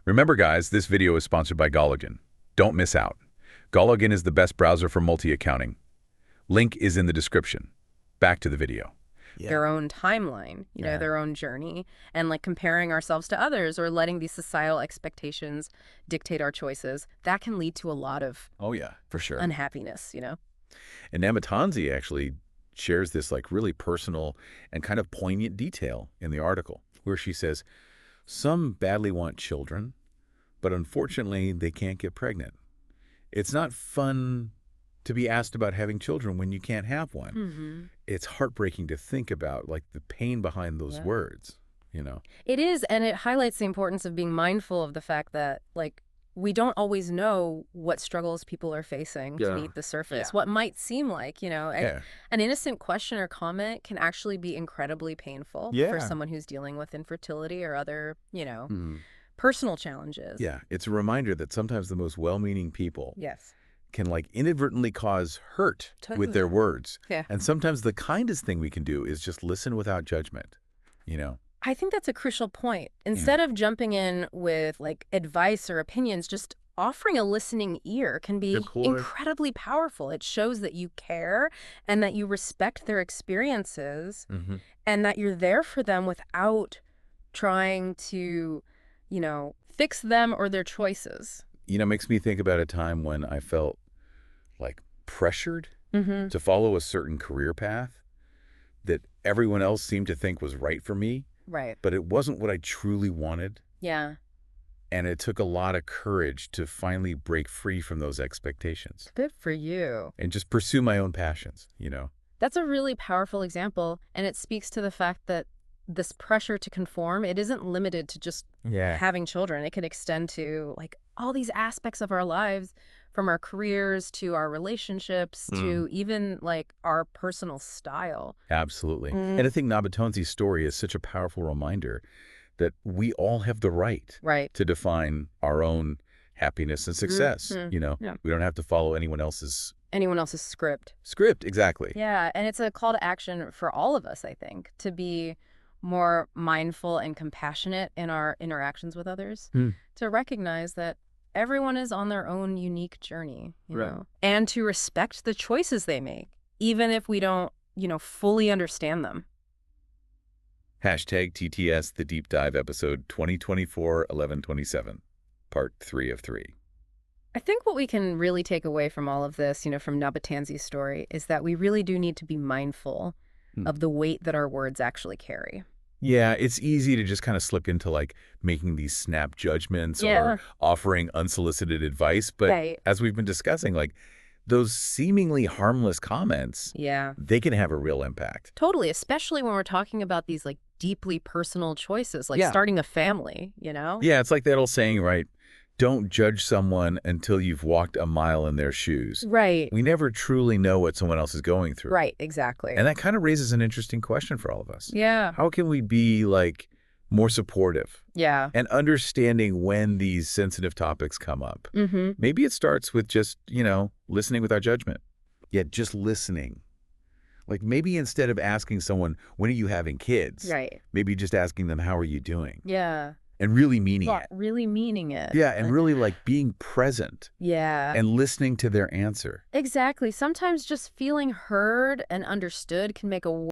Remember, guys, this video is sponsored by GoLogin. Don't miss out. GoLogin is the best browser for multi-accounting. Link is in the description. Back to the video. Their own timeline, their own journey, and like comparing ourselves to others or letting these societal expectations dictate our choices, that can lead to a lot of Oh yeah, for sure. unhappiness, And Nabatanzi actually shares this like really personal and kind of poignant detail in the article where she says, some badly want children, but unfortunately they can't get pregnant. It's not fun to be asked about having children when you can't have one. Mm-hmm. It's heartbreaking to think about, like the pain behind those words, It is, and it highlights the importance of being mindful of the fact that, like, we don't always know what struggles people are facing beneath the surface. What might seem like, an innocent question or comment can actually be incredibly painful for someone who's dealing with infertility or other, personal challenges. Yeah, it's a reminder that sometimes the most well-meaning people Yes. can like inadvertently cause hurt with their words. Yeah. And sometimes the kindest thing we can do is just listen without judgment, I think that's a crucial point. Instead of jumping in with like advice or opinions, just offering a listening ear can be incredibly powerful. It shows that you care and that you respect their experiences and that you're there for them without trying to, fix them or their choices. Makes me think about a time when I felt like pressured to follow a certain career path that everyone else seemed to think was right for me. Right. But it wasn't what I truly wanted. Yeah. And it took a lot of courage to finally break free from those expectations. Good for you. And just pursue my own passions, That's a really powerful example. And it speaks to the fact that this pressure to conform, it isn't limited to just having children. It can extend to like all these aspects of our lives, from our careers to our relationships to even like our personal style. Absolutely. And I think Nabatanzi's story is such a powerful reminder that we all have the right to define our own happiness and success. We don't have to follow anyone else's script. Exactly. Yeah, and it's a call to action for all of us, I think, to be more mindful and compassionate in our interactions with others, to recognize that everyone is on their own unique journey, you know, and to respect the choices they make, even if we don't, fully understand them. Hashtag TTS The Deep Dive episode 2024-11-27, part 3 of 3. I think what we can really take away from all of this, from Nabatanzi's story, is that we really do need to be mindful of the weight that our words actually carry. Yeah, it's easy to just kind of slip into like making these snap judgments or offering unsolicited advice. But as we've been discussing, like those seemingly harmless comments, they can have a real impact. Totally, especially when we're talking about these like deeply personal choices, like starting a family, Yeah, it's like that old saying, right? Don't judge someone until you've walked a mile in their shoes. Right. We never truly know what someone else is going through. Right, exactly. And that kind of raises an interesting question for all of us. Yeah. How can we be like more supportive? Yeah. And understanding when these sensitive topics come up. Maybe it starts with just, listening without judgment. Yeah, just listening. Like maybe instead of asking someone, when are you having kids? Right. Maybe just asking them, how are you doing? Yeah. And really meaning it. Really meaning it. Yeah, and really like being present. Yeah. And listening to their answer. Exactly. Sometimes just feeling heard and understood can make a